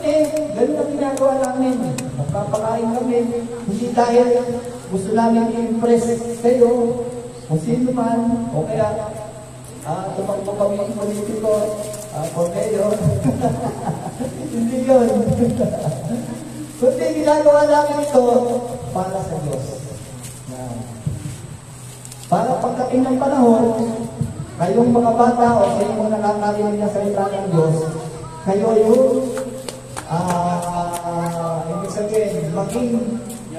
kami, ganun ang ginagawa namin. Magpapakain kami, hindi dahil gusto namin i-impress kayo, kung sino man, o kaya, tumakbo kami ng politiko, for mayor. Hindi yun. Kundi ginagawa namin ito para sa Diyos. Para pagdating ng panahon, kayong mga bata o kayong mga nakakarinig ng salita ng Diyos, kayo yung ibig sabihin, maging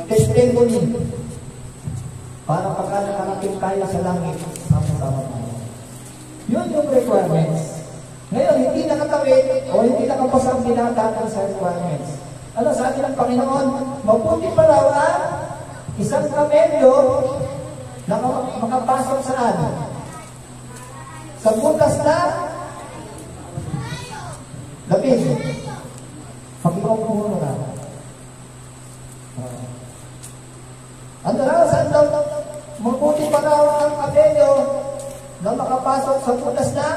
testimony para pagka nakarating tayo sa langit, sama-sama tayo. Yun yung requirements. Ngayon, hindi nakatawid o hindi nakapasa ang tinatatan sa requirements. Ano sabi ng Panginoon? Mabuti pa raw ang isang kamelyo na makapasok saan? Sa butas na labing. Pag-iwag mo muna na. Ano raw? Saan daw? Mabuti pa raw ang kamelyo na makapasok sa butas na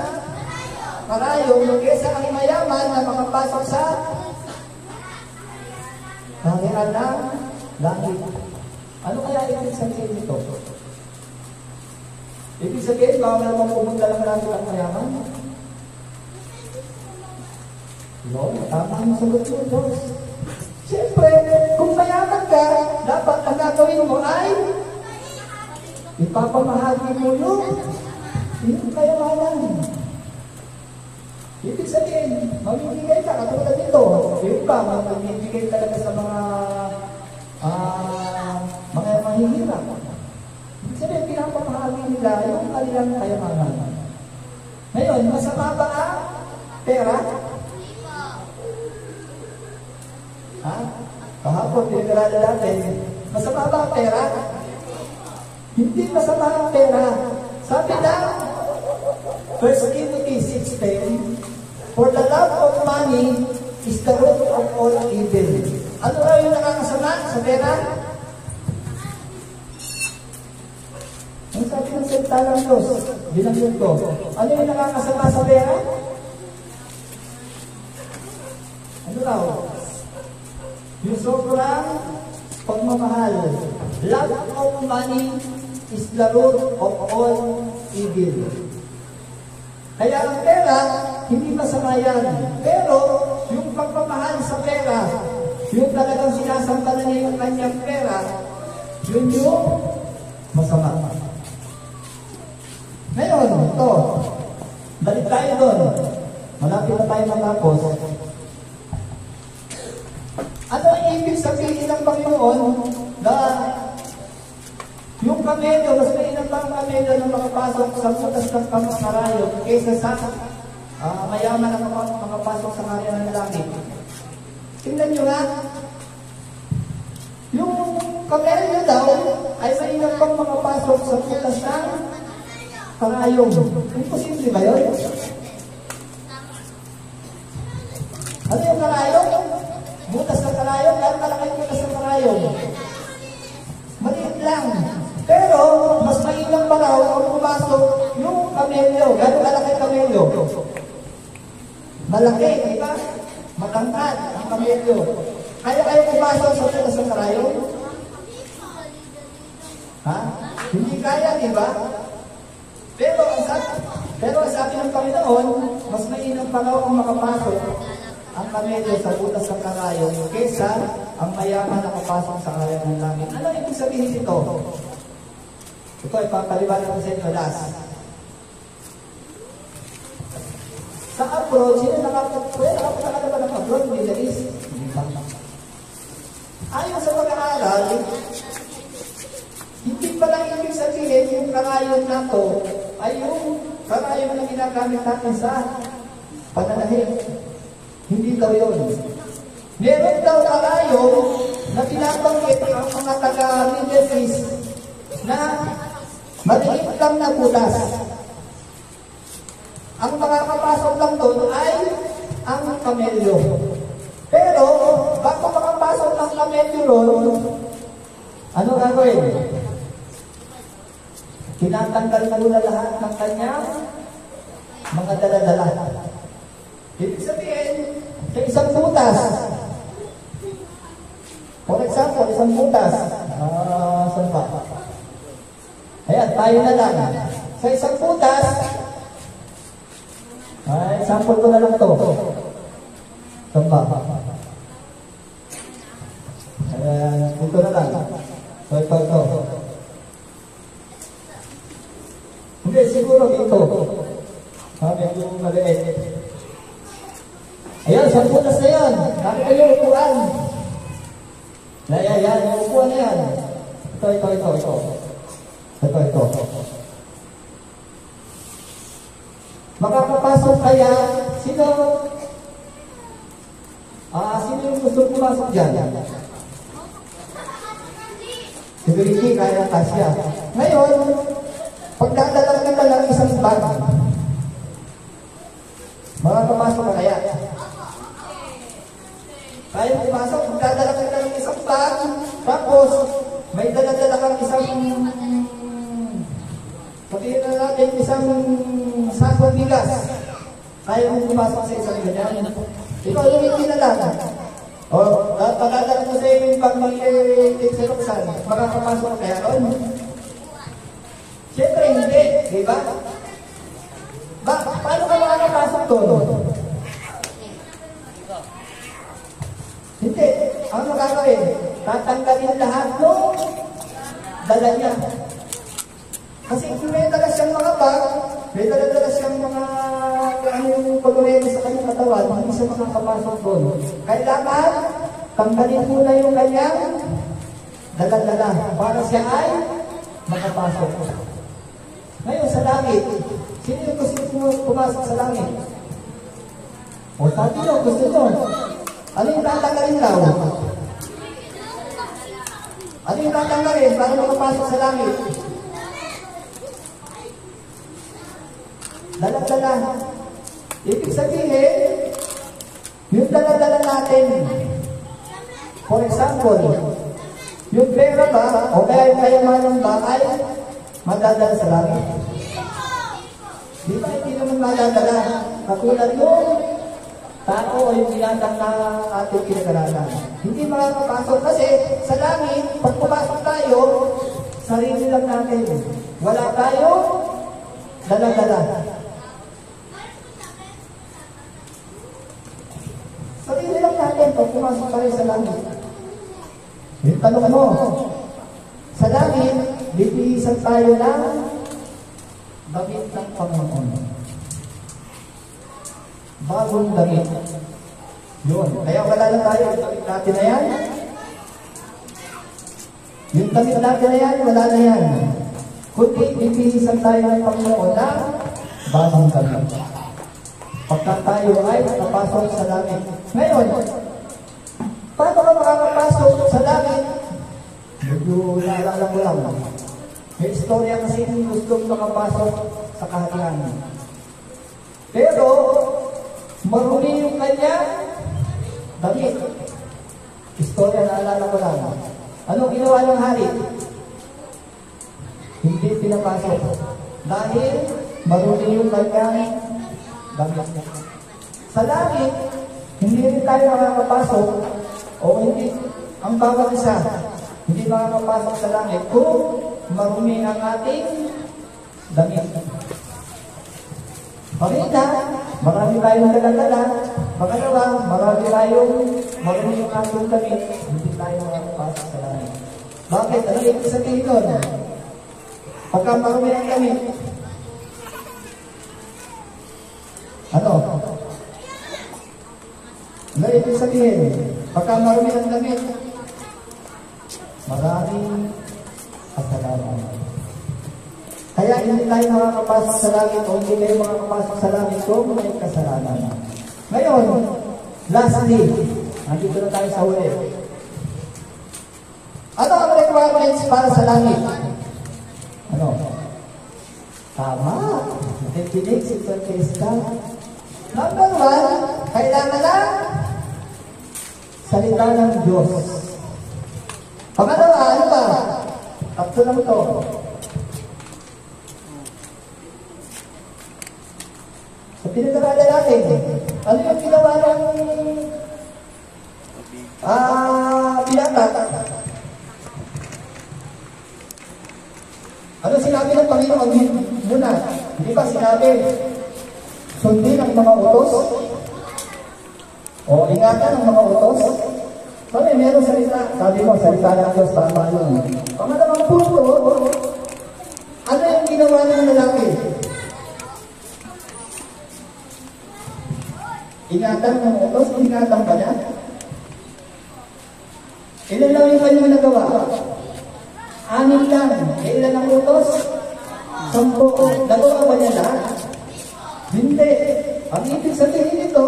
karayom kaysa ang mayaman na makapasok sa kaharian ng langit. Ano kaya ibig sabihin nito? Ibig sabihin, bawal naman pumunta lang natin ang mayaman? No, tama ang sagot mo, Diyos. Siyempre, kung mayaman ka, dapat ang gagawin mo ay ipapamahagi mo yung kayamanan. Ibig sabihin, mamimigay ka, katulad dito. Yung iba, mamimigay talaga sa mga mahihirap. Ibig sabihin, pinapamahagi nila yung kanilang kayamanan. Ngayon, masama ba ang pera? Ha? Kahapon, pinag-aralan natin, masama ba ang pera? Hindi masama ang pera. Sabi na, 1 Timothy 6:10, for the love of money is the root of all evil. Ano raw yung nakakasama sa pera? Ang sabi ng salita ng Diyos, binanggit ko, ano yung nakakasama sa pera? Ano raw? Yung sobrang pagmamahal. Love of money is the root of all evil. Kaya ang pera, hindi masama yan. Pero, yung pagpapahal sa pera, yung talagang sinasamtalan niya yung kanyang pera, yun yung masama. Ngayon, ito, balik tayo doon. Malapit na tayo matapos. Ano ang ibig sabihin ng Panginoon na yung kamelyo, mas mainam pa ang kamelyo na makapasok sa butas ng karayom kaysa sa mayaman na makapasok sa karayom ng langit? Tingnan nyo nga, yung kamelyo daw ay mainam pang makapasok sa butas ng karayom. Imposible ba yun? Ano yung karayom? Butas ng karayom? Lalo kalaki yung butas ng karayom. Maliit lang. Pero, mas mainam pa raw kung pumasok yung kamelyo. Gano'ng kalaki kamelyo? Malaki, di ba? Matangkad ang kamelyo. Kaya kayo pumasok sa butas ng karayom? Ha? Hindi kaya, di ba? Pero ang sabi ng Panginoon, mas mainam pa raw kung makapasok ang kamelyo sa butas ng karayom kaysa ang mayaman na kapasok sa karayom ng langit. Ano ibig sabihin ito? Ito ay papaliwanag ko sa inyo last. Sa abroad, sino nakapunta ka ba ng abroad? Middle East? Ayon sa pag-aaral, hindi pa lang ibig sabihin yung karayom na to ay yung karayom na ginagamit natin sa pananahit. Hindi daw yun. Meron daw karayom na pinabanggit ang mga taga-Middle East na maliit lang na butas. Ang makakapasok lang doon ay ang kamelyo. Pero, bago makapasok ng kamelyo doon, ano gagawin? Tinatanggal na muna lahat ng kanyang mga daladala. Ibig sabihin, sa isang butas, isang butas. Saan ba? Ayan, tayo na lang. Sa isang butas, sample ko na lang ito. Saan ba? Ayan, dito na lang. So, ito. Hindi, siguro dito. Medyo maliit. Ayan, sa butas na yan. Nakita yung upuan. Ayan, yung upuan na yan. Ito. Makakapasok kaya, sino yung gusto pumasok dyan? Si Ricky, kaya kasya. Ngayon, pagdadalang kita ng isang bag, makakapasok ka kaya? Kaya pumasok, pagdadalang kita ng isang bag, tapos, may dala-dala kang isang, sabihin na natin, isang sakong bigas. Kaya mo pumasok sa isang ganyan. Ikaw yung hindi na lang. O, pagdadala mo sa yung pag-mag-exeroksan, makakapasok kaya ron? Siyempre hindi, di ba? Paano ka makakapasok doon? Hindi. Ang magagawin, tatanggalin lahat no dala niya. Kasi kung may dala siyang mga bag, may dala siyang mga yung kolorete sa kanyang katawan, hindi siya makakapasok doon. Kailangan, tanggalin muna yung kanyang dala-dala para siya ay makapasok. Ngayon sa langit, sino yung gusto pumasok sa langit? O sabi nyo, gusto nyo? Ano yung tatanggalin daw? Ano yung tatanggalin para makapasok sa langit? Dala-dala. Ibig sabihin, yung dala-dala natin, for example, yung pera ba, o kaya yung kayamanan ba, ay madadala sa langit. Di ba hindi naman madadala? Katulad yung tao o yung binatang na ating pinag-aralan. Hindi makakapasok kasi sa langit, pag pumasok tayo, sarili lang natin. Wala tayo, dala-dala. Sarili lang natin pag pumasok tayo sa langit. Yung tanong mo, sa langit, bibihisan tayo ng damit ng Panginoon. Bagong damit. Yun. Kaya wala lang tayo. Yung damit natin na yan. Yung damit natin na yan, wala na yan. Kundi, bibihisan tayo ng Panginoon na bagong damit. Pagka tayo ay napasok sa langit. Ngayon, paano ka makakapasok sa langit? Medyo naalala ko lang. May istorya kasi yung gusto makapasok sa kaharian. Pero, marumi yung kanya damit. Istorya naalala ko lang. Anong ginawa ng hari? Hindi pinapasok. Dahil, marumi yung kanya damit. Sa langit, hindi rin tayo makakapasok o hindi, ang bawat isa, hindi makakapasok sa langit kung marumi ang ating damit. Pagkita, marami tayong dala-dala. Pagkalawa, marami marumi yung ating damit, hindi tayo makakapasok sa langit. Bakit? Ano yung sabihin doon? Pagka marumi ang damit, ano? Ano ibig sabihin? Pagka marumi ang damit, maraming kasalanan. Kaya hindi tayo makakapasok sa langit o hindi tayo makakapasok sa langit kung may kasalanan. Ngayon, lastly, nandito na tayo sa huli. Ano ang requirements para sa langit? Ano? Tama. Nakikinig si Francesca. Number 1, kailangan lang salita ng Diyos. Pangalawa, ano ba? Tatlo lang ito. Sa pinag-aralan natin, ano yung ginawa ng binata? sinabi, sundin ang mga utos, o ingatan ang mga utos. Sabi, meron salita. Sabi mo, salita ng Diyos, tama yun. Pangalawang punto, ano yung ginawa ng lalaki? Ingatan ng mga utos, ingatan ba niya? Ilan lang yung kanyang nagawa? 6 lang. Ilan ang utos? 10. Nagawa ba niya lahat? Hindi. Ang ibig sabihin nito,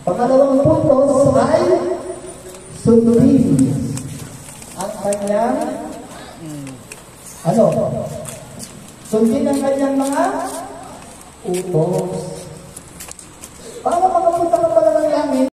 pangalawang punto ay sundin ang kanyang sundin ang kanyang mga utos. Paano